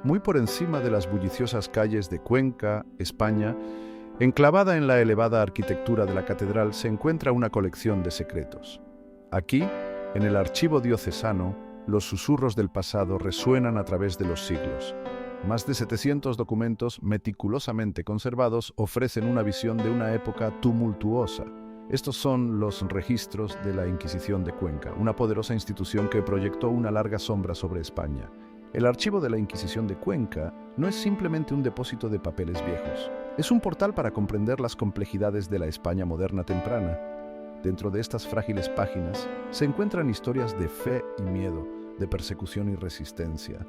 muy por encima de las bulliciosas calles de Cuenca, España, enclavada en la elevada arquitectura de la catedral, se encuentra una colección de secretos. Aquí, en el archivo diocesano, los susurros del pasado resuenan a través de los siglos. Más de 700 documentos meticulosamente conservados ofrecen una visión de una época tumultuosa. Estos son los registros de la Inquisición de Cuenca, una poderosa institución que proyectó una larga sombra sobre España. El archivo de la Inquisición de Cuenca no es simplemente un depósito de papeles viejos. Es un portal para comprender las complejidades de la España moderna temprana. Dentro de estas frágiles páginas se encuentran historias de fe y miedo, de persecución y resistencia.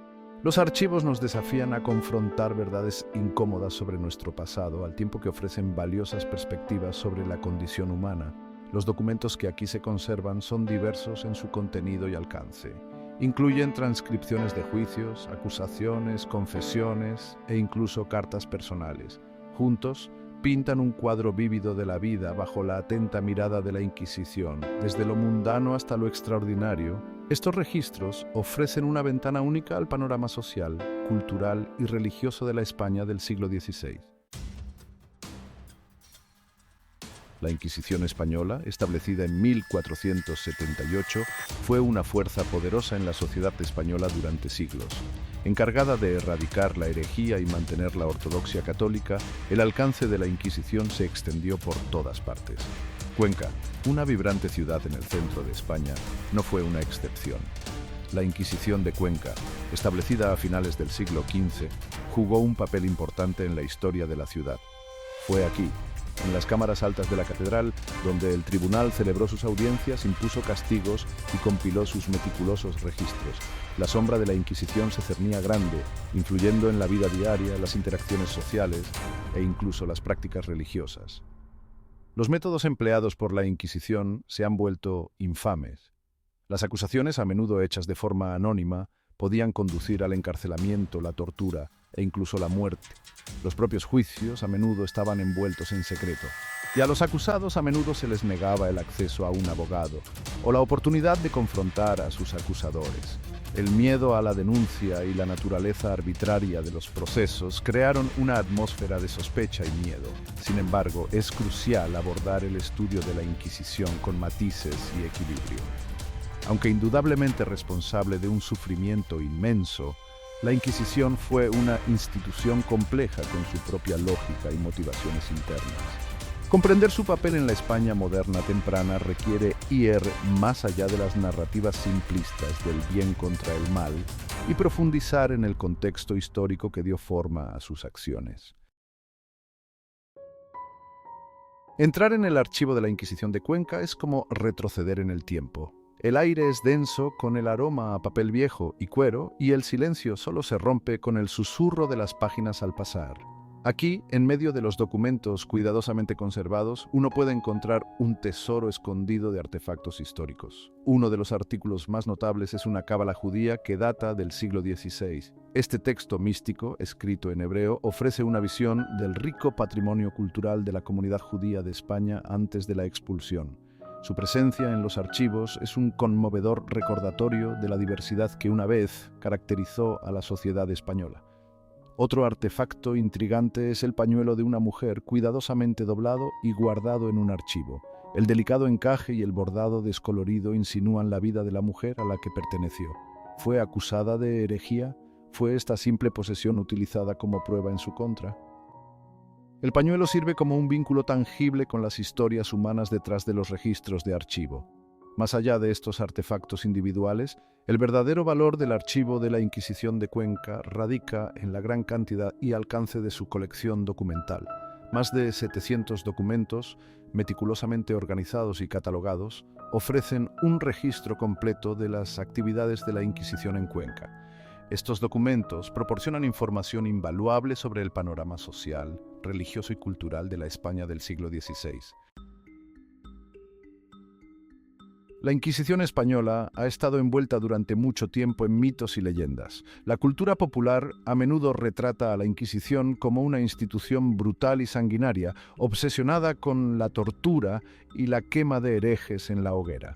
Los archivos nos desafían a confrontar verdades incómodas sobre nuestro pasado, al tiempo que ofrecen valiosas perspectivas sobre la condición humana. Los documentos que aquí se conservan son diversos en su contenido y alcance. Incluyen transcripciones de juicios, acusaciones, confesiones e incluso cartas personales. Juntos, pintan un cuadro vívido de la vida bajo la atenta mirada de la Inquisición, desde lo mundano hasta lo extraordinario. Estos registros ofrecen una ventana única al panorama social, cultural y religioso de la España del siglo XVI. La Inquisición española, establecida en 1478, fue una fuerza poderosa en la sociedad española durante siglos. Encargada de erradicar la herejía y mantener la ortodoxia católica, el alcance de la Inquisición se extendió por todas partes. Cuenca, una vibrante ciudad en el centro de España, no fue una excepción. La Inquisición de Cuenca, establecida a finales del siglo XV, jugó un papel importante en la historia de la ciudad. Fue aquí, en las cámaras altas de la catedral, donde el tribunal celebró sus audiencias, impuso castigos y compiló sus meticulosos registros. La sombra de la Inquisición se cernía grande, influyendo en la vida diaria, las interacciones sociales e incluso las prácticas religiosas. Los métodos empleados por la Inquisición se han vuelto infames. Las acusaciones, a menudo hechas de forma anónima, podían conducir al encarcelamiento, la tortura e incluso la muerte. Los propios juicios a menudo estaban envueltos en secreto, y a los acusados a menudo se les negaba el acceso a un abogado o la oportunidad de confrontar a sus acusadores. El miedo a la denuncia y la naturaleza arbitraria de los procesos crearon una atmósfera de sospecha y miedo. Sin embargo, es crucial abordar el estudio de la Inquisición con matices y equilibrio. Aunque indudablemente responsable de un sufrimiento inmenso, la Inquisición fue una institución compleja con su propia lógica y motivaciones internas. Comprender su papel en la España moderna temprana requiere ir más allá de las narrativas simplistas del bien contra el mal y profundizar en el contexto histórico que dio forma a sus acciones. Entrar en el archivo de la Inquisición de Cuenca es como retroceder en el tiempo. El aire es denso con el aroma a papel viejo y cuero, y el silencio solo se rompe con el susurro de las páginas al pasar. Aquí, en medio de los documentos cuidadosamente conservados, uno puede encontrar un tesoro escondido de artefactos históricos. Uno de los artículos más notables es una cábala judía que data del siglo XVI. Este texto místico, escrito en hebreo, ofrece una visión del rico patrimonio cultural de la comunidad judía de España antes de la expulsión. Su presencia en los archivos es un conmovedor recordatorio de la diversidad que una vez caracterizó a la sociedad española. Otro artefacto intrigante es el pañuelo de una mujer cuidadosamente doblado y guardado en un archivo. El delicado encaje y el bordado descolorido insinúan la vida de la mujer a la que perteneció. ¿Fue acusada de herejía? ¿Fue esta simple posesión utilizada como prueba en su contra? El pañuelo sirve como un vínculo tangible con las historias humanas detrás de los registros de archivo. Más allá de estos artefactos individuales, el verdadero valor del archivo de la Inquisición de Cuenca radica en la gran cantidad y alcance de su colección documental. Más de 700 documentos, meticulosamente organizados y catalogados, ofrecen un registro completo de las actividades de la Inquisición en Cuenca. Estos documentos proporcionan información invaluable sobre el panorama social, religioso y cultural de la España del siglo XVI. La Inquisición española ha estado envuelta durante mucho tiempo en mitos y leyendas. La cultura popular a menudo retrata a la Inquisición como una institución brutal y sanguinaria, obsesionada con la tortura y la quema de herejes en la hoguera.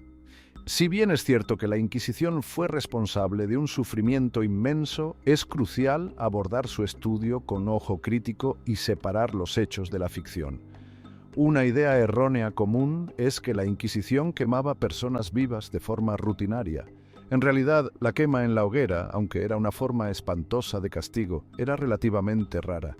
Si bien es cierto que la Inquisición fue responsable de un sufrimiento inmenso, es crucial abordar su estudio con ojo crítico y separar los hechos de la ficción. Una idea errónea común es que la Inquisición quemaba personas vivas de forma rutinaria. En realidad, la quema en la hoguera, aunque era una forma espantosa de castigo, era relativamente rara.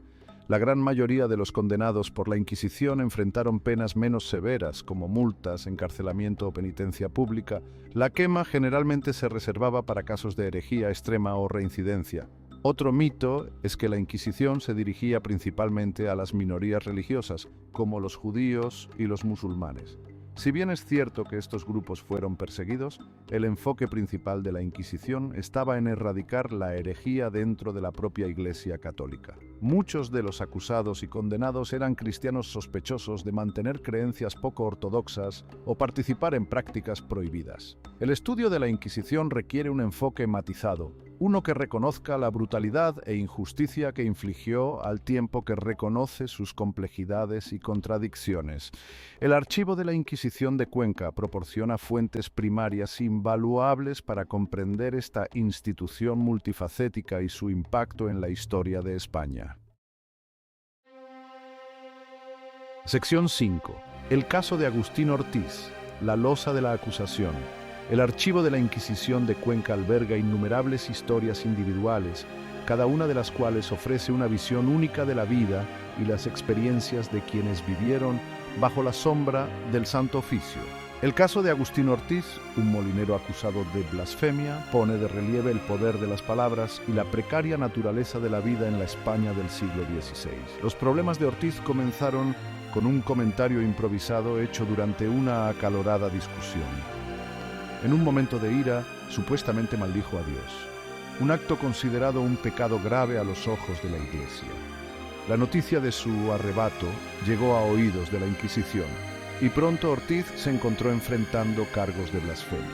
La gran mayoría de los condenados por la Inquisición enfrentaron penas menos severas, como multas, encarcelamiento o penitencia pública. La quema generalmente se reservaba para casos de herejía extrema o reincidencia. Otro mito es que la Inquisición se dirigía principalmente a las minorías religiosas, como los judíos y los musulmanes. Si bien es cierto que estos grupos fueron perseguidos, el enfoque principal de la Inquisición estaba en erradicar la herejía dentro de la propia Iglesia católica. Muchos de los acusados y condenados eran cristianos sospechosos de mantener creencias poco ortodoxas o participar en prácticas prohibidas. El estudio de la Inquisición requiere un enfoque matizado, uno que reconozca la brutalidad e injusticia que infligió al tiempo que reconoce sus complejidades y contradicciones. El archivo de la Inquisición de Cuenca proporciona fuentes primarias invaluables para comprender esta institución multifacética y su impacto en la historia de España. Sección 5. El caso de Agustín Ortiz, la losa de la acusación. El archivo de la Inquisición de Cuenca alberga innumerables historias individuales, cada una de las cuales ofrece una visión única de la vida y las experiencias de quienes vivieron bajo la sombra del Santo Oficio. El caso de Agustín Ortiz, un molinero acusado de blasfemia, pone de relieve el poder de las palabras y la precaria naturaleza de la vida en la España del siglo XVI. Los problemas de Ortiz comenzaron con un comentario improvisado hecho durante una acalorada discusión. En un momento de ira, supuestamente maldijo a Dios, un acto considerado un pecado grave a los ojos de la Iglesia. La noticia de su arrebato llegó a oídos de la Inquisición, y pronto Ortiz se encontró enfrentando cargos de blasfemia.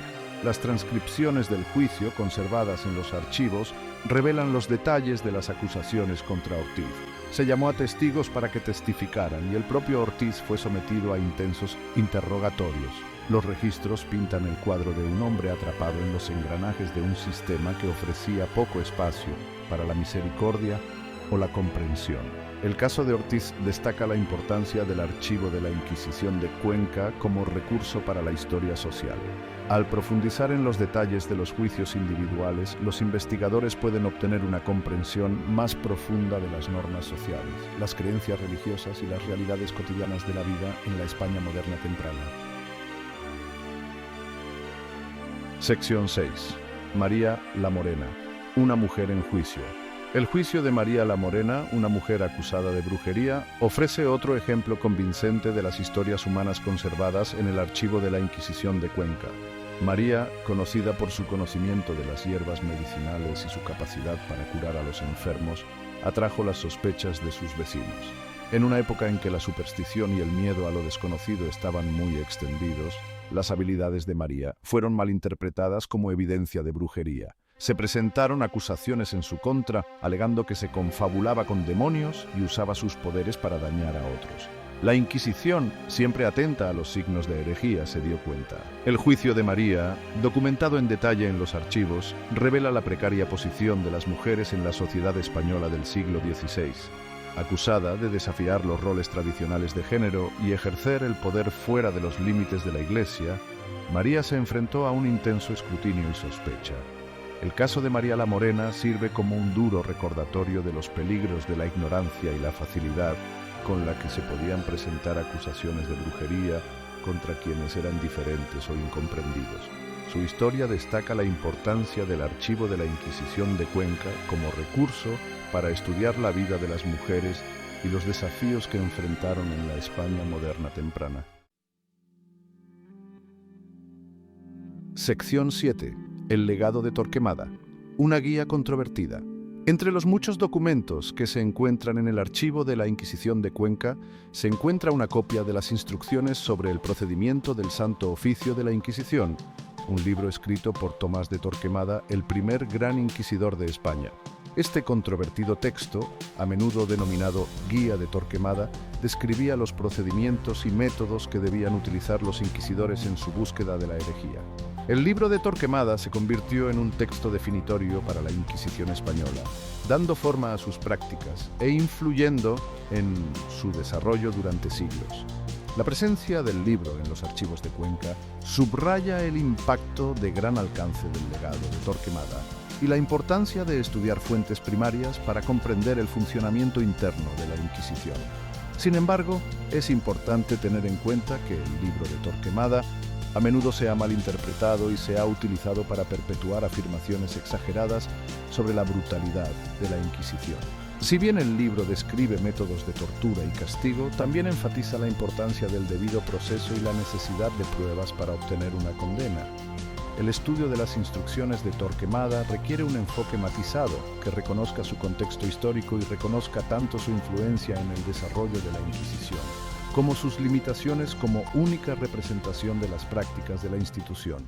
Las transcripciones del juicio, conservadas en los archivos, revelan los detalles de las acusaciones contra Ortiz. Se llamó a testigos para que testificaran, y el propio Ortiz fue sometido a intensos interrogatorios. Los registros pintan el cuadro de un hombre atrapado en los engranajes de un sistema que ofrecía poco espacio para la misericordia o la comprensión. El caso de Ortiz destaca la importancia del archivo de la Inquisición de Cuenca como recurso para la historia social. Al profundizar en los detalles de los juicios individuales, los investigadores pueden obtener una comprensión más profunda de las normas sociales, las creencias religiosas y las realidades cotidianas de la vida en la España moderna temprana. Sección 6. María la Morena, una mujer en juicio. El juicio de María la Morena, una mujer acusada de brujería, ofrece otro ejemplo convincente de las historias humanas conservadas en el archivo de la Inquisición de Cuenca. María, conocida por su conocimiento de las hierbas medicinales y su capacidad para curar a los enfermos, atrajo las sospechas de sus vecinos. En una época en que la superstición y el miedo a lo desconocido estaban muy extendidos, las habilidades de María fueron malinterpretadas como evidencia de brujería. Se presentaron acusaciones en su contra, alegando que se confabulaba con demonios y usaba sus poderes para dañar a otros. La Inquisición, siempre atenta a los signos de herejía, se dio cuenta. El juicio de María, documentado en detalle en los archivos, revela la precaria posición de las mujeres en la sociedad española del siglo XVI. Acusada de desafiar los roles tradicionales de género y ejercer el poder fuera de los límites de la Iglesia, María se enfrentó a un intenso escrutinio y sospecha. El caso de María la Morena sirve como un duro recordatorio de los peligros de la ignorancia y la facilidad con la que se podían presentar acusaciones de brujería contra quienes eran diferentes o incomprendidos. Su historia destaca la importancia del archivo de la Inquisición de Cuenca como recurso para estudiar la vida de las mujeres y los desafíos que enfrentaron en la España moderna temprana. Sección 7. El legado de Torquemada. Una guía controvertida. Entre los muchos documentos que se encuentran en el archivo de la Inquisición de Cuenca, se encuentra una copia de las instrucciones sobre el procedimiento del Santo Oficio de la Inquisición, un libro escrito por Tomás de Torquemada, el primer gran inquisidor de España. Este controvertido texto, a menudo denominado Guía de Torquemada, describía los procedimientos y métodos que debían utilizar los inquisidores en su búsqueda de la herejía. El libro de Torquemada se convirtió en un texto definitorio para la Inquisición española, dando forma a sus prácticas e influyendo en su desarrollo durante siglos. La presencia del libro en los archivos de Cuenca subraya el impacto de gran alcance del legado de Torquemada y la importancia de estudiar fuentes primarias para comprender el funcionamiento interno de la Inquisición. Sin embargo, es importante tener en cuenta que el libro de Torquemada a menudo se ha malinterpretado y se ha utilizado para perpetuar afirmaciones exageradas sobre la brutalidad de la Inquisición. Si bien el libro describe métodos de tortura y castigo, también enfatiza la importancia del debido proceso y la necesidad de pruebas para obtener una condena. El estudio de las instrucciones de Torquemada requiere un enfoque matizado que reconozca su contexto histórico y reconozca tanto su influencia en el desarrollo de la Inquisición, como sus limitaciones como única representación de las prácticas de la institución.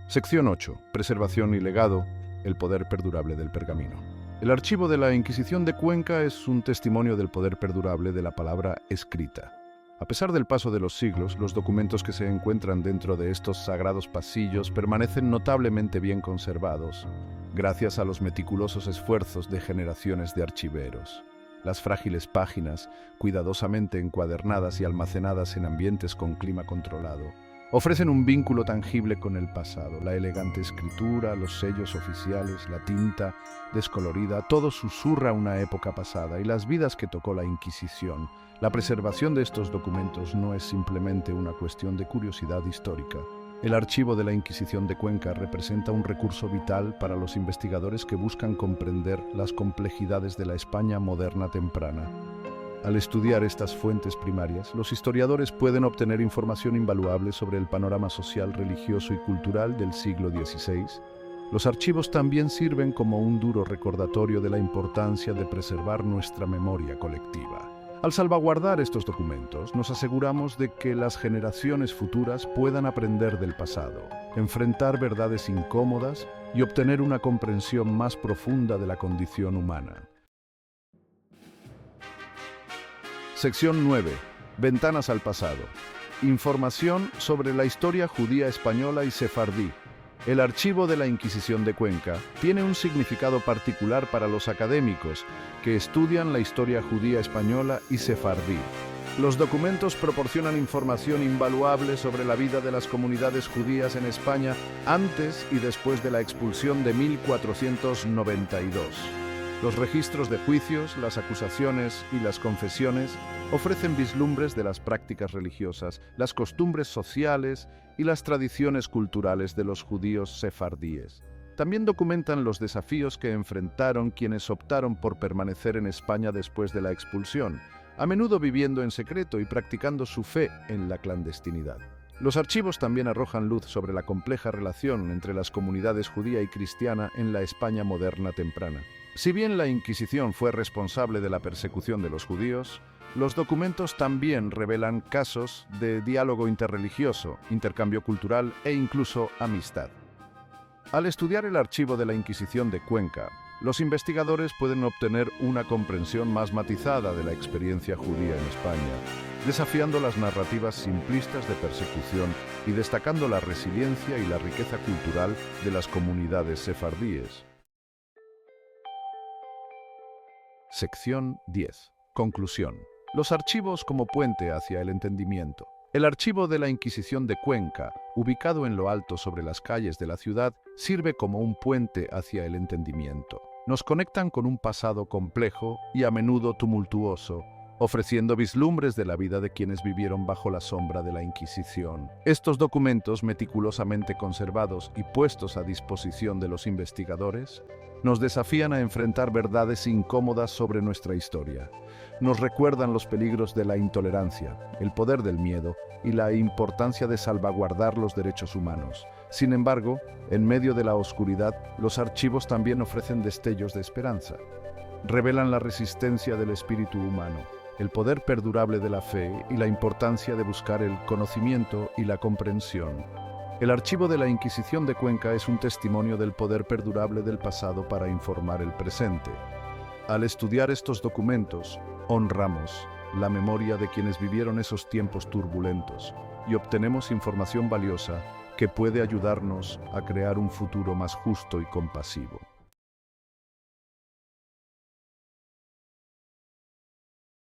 Sección 8. Preservación y legado. El poder perdurable del pergamino. El archivo de la Inquisición de Cuenca es un testimonio del poder perdurable de la palabra escrita. A pesar del paso de los siglos, los documentos que se encuentran dentro de estos sagrados pasillos permanecen notablemente bien conservados, gracias a los meticulosos esfuerzos de generaciones de archiveros. Las frágiles páginas, cuidadosamente encuadernadas y almacenadas en ambientes con clima controlado, ofrecen un vínculo tangible con el pasado. La elegante escritura, los sellos oficiales, la tinta descolorida, todo susurra una época pasada y las vidas que tocó la Inquisición. La preservación de estos documentos no es simplemente una cuestión de curiosidad histórica. El archivo de la Inquisición de Cuenca representa un recurso vital para los investigadores que buscan comprender las complejidades de la España moderna temprana. Al estudiar estas fuentes primarias, los historiadores pueden obtener información invaluable sobre el panorama social, religioso y cultural del siglo XVI. Los archivos también sirven como un duro recordatorio de la importancia de preservar nuestra memoria colectiva. Al salvaguardar estos documentos, nos aseguramos de que las generaciones futuras puedan aprender del pasado, enfrentar verdades incómodas y obtener una comprensión más profunda de la condición humana. Sección 9. Ventanas al pasado. Información sobre la historia judía española y sefardí. El archivo de la Inquisición de Cuenca tiene un significado particular para los académicos que estudian la historia judía española y sefardí. Los documentos proporcionan información invaluable sobre la vida de las comunidades judías en España antes y después de la expulsión de 1492. Los registros de juicios, las acusaciones y las confesiones ofrecen vislumbres de las prácticas religiosas, las costumbres sociales y las tradiciones culturales de los judíos sefardíes. También documentan los desafíos que enfrentaron quienes optaron por permanecer en España después de la expulsión, a menudo viviendo en secreto y practicando su fe en la clandestinidad. Los archivos también arrojan luz sobre la compleja relación entre las comunidades judía y cristiana en la España moderna temprana. Si bien la Inquisición fue responsable de la persecución de los judíos, los documentos también revelan casos de diálogo interreligioso, intercambio cultural e incluso amistad. Al estudiar el archivo de la Inquisición de Cuenca, los investigadores pueden obtener una comprensión más matizada de la experiencia judía en España, desafiando las narrativas simplistas de persecución y destacando la resiliencia y la riqueza cultural de las comunidades sefardíes. Sección 10. Conclusión. Los archivos como puente hacia el entendimiento. El archivo de la Inquisición de Cuenca, ubicado en lo alto sobre las calles de la ciudad, sirve como un puente hacia el entendimiento. Nos conectan con un pasado complejo y a menudo tumultuoso, ofreciendo vislumbres de la vida de quienes vivieron bajo la sombra de la Inquisición. Estos documentos, meticulosamente conservados y puestos a disposición de los investigadores, nos desafían a enfrentar verdades incómodas sobre nuestra historia. Nos recuerdan los peligros de la intolerancia, el poder del miedo y la importancia de salvaguardar los derechos humanos. Sin embargo, en medio de la oscuridad, los archivos también ofrecen destellos de esperanza. Revelan la resistencia del espíritu humano, el poder perdurable de la fe y la importancia de buscar el conocimiento y la comprensión. El archivo de la Inquisición de Cuenca es un testimonio del poder perdurable del pasado para informar el presente. Al estudiar estos documentos, honramos la memoria de quienes vivieron esos tiempos turbulentos y obtenemos información valiosa que puede ayudarnos a crear un futuro más justo y compasivo.